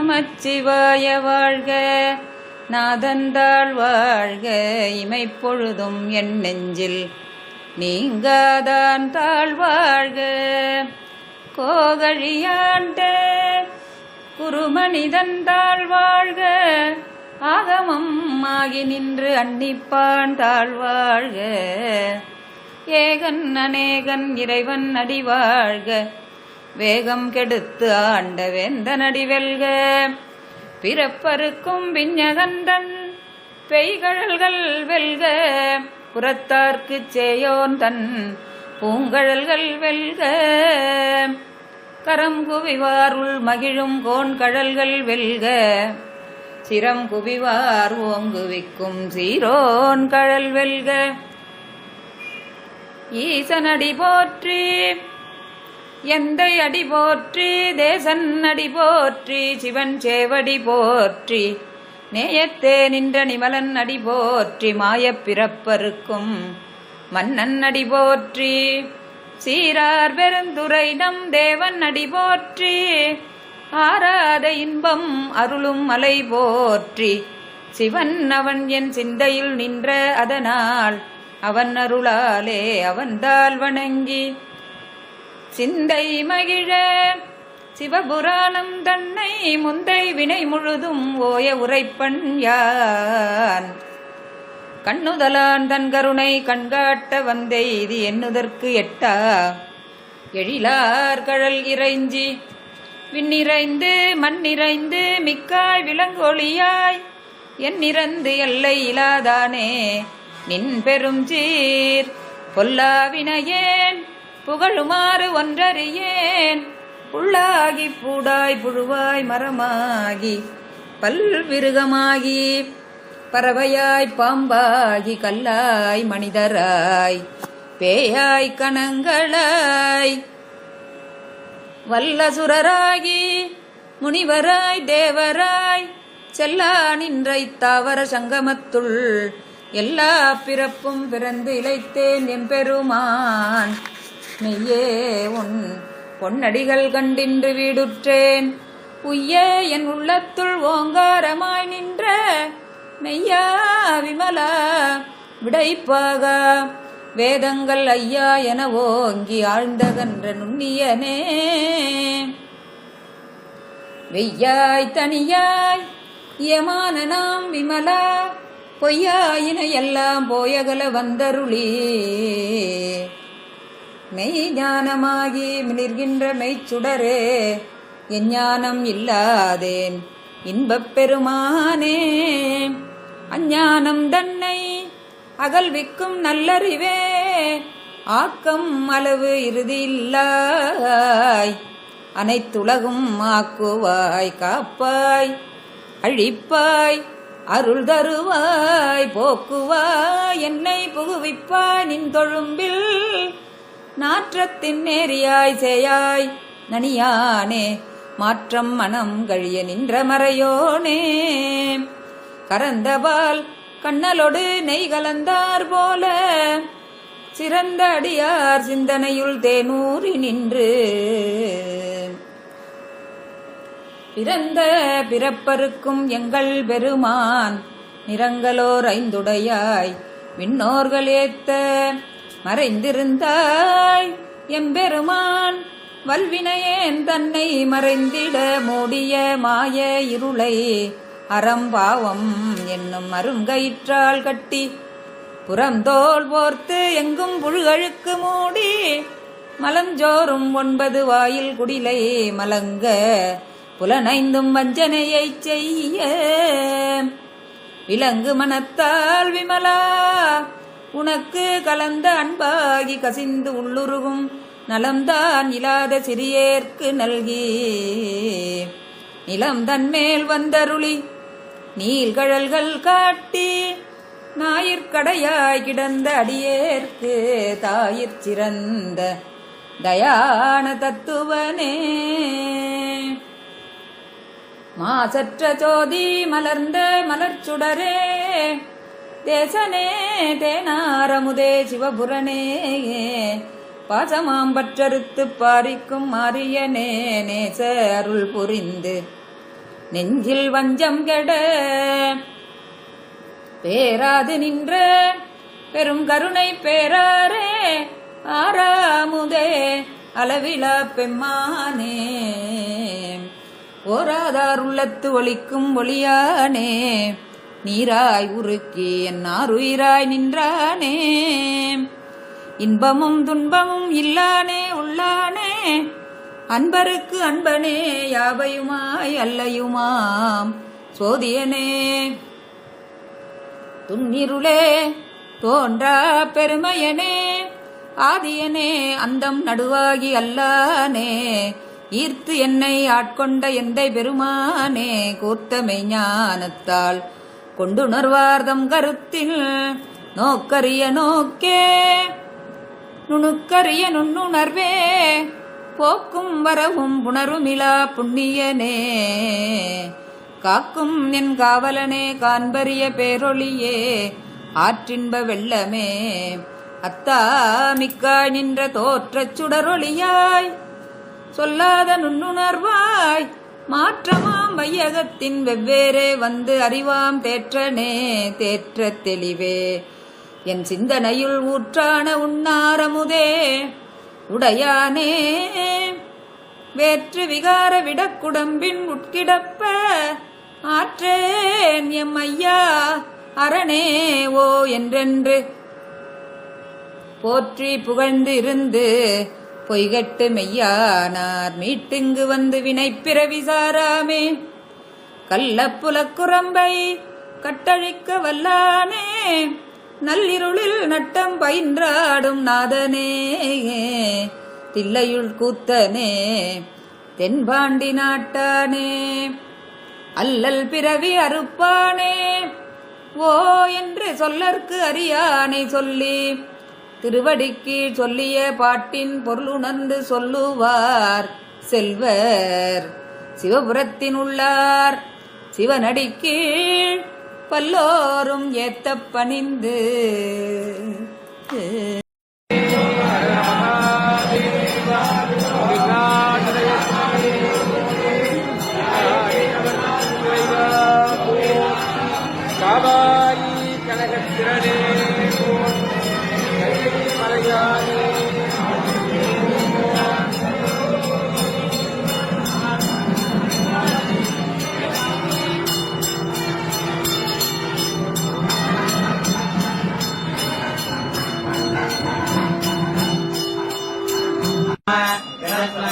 நமச்சிவாய வாழ்க. நாதந்தாள் வாழ்க. இமைப்பொழுதும் என் நெஞ்சில் நீங்காதான் தாழ் வாழ்க. கோகழியாண்ட குருமனிதன் தாழ் வாழ்க. ஆகமம் ஆகி நின்று அன்னிப்பான் தாழ் வாழ்க. ஏகன் அநேகன் இறைவன் அடி வாழ்க. வேகம் கெடுத்து ஆண்ட வேந்தன் அடி வெல்க. பிறப்பருக்கும் விஞ்ஞகந்தன் பெய்கழல்கள் வெல்க. புறத்தார்க்குச் சேயோன் தன் பூங்கழல்கள் வெல்க. கரம் குவிவார் உள் மகிழும் கோண்கழல்கள் வெல்க. சிரம் குவிவார் ஓங்குவிக்கும் சீரோன் கழல் வெல்க. ஈசன் அடி போற்றி எந்தை அடி போற்றி. தேசன் அடி போற்றி. சிவன் சேவடி போற்றி. நேயத்தே நின்ற நிமலன் அடி போற்றி. மாயப் பிறப்பருக்கும் மன்னன் அடி போற்றி. சீரார் பெருந்துரை நம் தேவன் அடி போற்றி. ஆராத இன்பம் அருளும் மலை போற்றி. சிவன் அவன் என் சிந்தையில் நின்ற அதனால் அவன் அருளாலே அவன்தாள் வணங்கி சிந்தை மகிழ சிவபுராணம் தன்னை முந்தை வினை முழுதும் ஓய உரைப்பன் யான். கண்ணுதலான் தன் கருணை கண்காட்ட வந்தை இது எண்ணுதற்கு எட்டா. எழிலார் கழல் இறைஞ்சி விண்ணிறைந்து மண்ணிறைந்து மிக்காய் விலங்கொழியாய் எண்ணிறந்து எல்லை இலாதானே நின் பெரும் சீர். பொல்லாவினையேன் புகழுமாறு ஒன்றறியேன். புள்ளாகி பூடாய் புழுவாய் மரமாகி பல்விருகமாகி பறவையாய் பாம்பாகி கல்லாய் மனிதராய் பேயாய் கணங்களாய் வல்லசுரராகி முனிவராய் தேவராய் செல்லா நின்ற இத்தாவர சங்கமத்துள் எல்லா பிறப்பும் பிறந்து இளைத்தேன் எம்பெருமான். மெய்யே உன் பொன்னடிகள் கண்டின்று வீடுற்றேன். உய்ய என் உள்ளத்துள் ஓங்காரமாய் நின்ற மெய்யா விமலா விடைப்பாக வேதங்கள் ஐயா என ஓங்கி ஆழ்ந்தகன்ற நுண்ணியனே. வெய்யாய் தனியாய் இயமான நாம் விமலா பொய்யாயின எல்லாம் போயகல வந்தருளி. மெய் ஞானமாகி மிளிர்கின்ற மெய்ச்சுடரே எஞ்ஞானம் இல்லாதேன் இன்பப் பெருமானே. அஞ்ஞானம் தன்னை அகல்விக்கும் நல்லறிவே ஆக்கம் அளவு இறுதி இல்லாய். அனைத்துலகும் ஆக்குவாய் காப்பாய் அழிப்பாய் அருள் தருவாய் போக்குவாய் என்னை புகுவிப்பாய் நின் தொழும்பில். நாற்றத்தின் நேரியாய் சேயாய் நனியானே மாற்றம் மனம் கழிய நின்ற மறையோனே. கரந்தபால் கண்ணலொடு நெய் கலந்தார் போல சிறந்த அடியார் சிந்தனையுள் தேனூறி நின்று. பிறந்த பிறப்பருக்கும் எங்கள் பெருமான் நிறங்களோர் ஐந்துடையாய் விண்ணோர்கள் ஏத்த மறைந்திருந்தாய் எம்பெருமான். வல்வினையேன் தன்னை மறைந்திட மூடிய மாய இருளை அறம்பாவம் என்னும் அருங்கயிற்றால் கட்டி புறந்தோல் போர்த்து எங்கும் புழுகழுக்கு மூடி மலஞ்சோறும் 9 வாயில் குடிலை மலங்க புலனைந்தும் வஞ்சனையைச் செய்ய. விலங்கு மனத்தால் விமலா உனக்கு கலந்த அன்பாகி கசிந்து உள்ளுருகும் நலம்தான் இல்லாத சிறியேற்கு நல்கி. நிலம் தன்மேல் வந்தருளி நீள்கழல்கள் காட்டி ஞாயிற்கடையாய் கிடந்த அடியேற்கு தாயிற் சிறந்த தயான தத்துவனே. மாசற்ற ஜோதி மலர்ந்த மலர்ச்சுடரே தேசனே தேனாரமுதே சிவபுரனே. பாசமாம்பற்றறுத்து பாரிக்கும் மாரியனே நேச அருள் புரிந்து நெஞ்சில் வஞ்சம் கெட பேராது நின்ற பெரும் கருணை பேராரே ஆறாமுதே அளவிலா பெம்மானே ஓராதார் உள்ளத்து ஒளிக்கும் ஒளியானே நீராய் உருக்கி என்னாருயிராய் நின்றானே இன்பமும் துன்பமும் இல்லானே உள்ளானே அன்பருக்கு அன்பனே யாவையுமாய் அல்லையுமாம் சோதியனே துன்னிருளே தோன்றா பெருமையனே ஆதியனே அந்தம் நடுவாகி அல்லானே ஈர்த்து என்னை ஆட்கொண்ட எந்தை பெருமானே கூர்த்தமை ஞானத்தால் கொண்டுணர்வார்தம் கருத்தில் நோக்கரிய நோக்கே நுணுக்கரிய நுண்ணுணர்வே போக்கும் வரவும் புணருமிலா புண்ணியனே காக்கும் என் காவலனே காண்பரிய பேரொளியே ஆற்றின்ப வெள்ளமே அத்தா மிக்காய் நின்ற தோற்றச் சுடரொளியாய் சொல்லாத நுண்ணுணர்வாய் மாற்றமாம் வையகத்தின் வெவ்வேறே வந்து அறிவாம் தேற்றனே தேற்ற தெளிவே என் சிந்தனையுள் ஊற்றான உண்ணாரமுதே உடையானே வேற்று விகார விடக்குடம்பின் உட்கிடப்ப ஆற்றேன் எம் ஐயா அரணே ஓ என்றென்று போற்றி புகழ்ந்து இருந்து பொய்கட்டு மெய்யானார் மீட்டிங்கு வந்து வினைப்பிறவி சாராமே கள்ளப்புலக்குரம்பை கட்டழிக்க வல்லானே நல்லிருளில் நட்டம் பயின்றாடும் நாதனே தில்லையுள் கூத்தனே தென்பாண்டி நாட்டானே அல்லல் பிறவி அறுப்பானே ஓ என்று சொல்லற்கு அறியானை சொல்லி திருவடிக்கு சொல்லிய பாட்டின் பொருளுணர்ந்து சொல்லுவார் செல்வர் சிவபுரத்தின் உள்ளார் சிவனடிக்கீழ் பல்லோரும் ஏத்தப் பணிந்து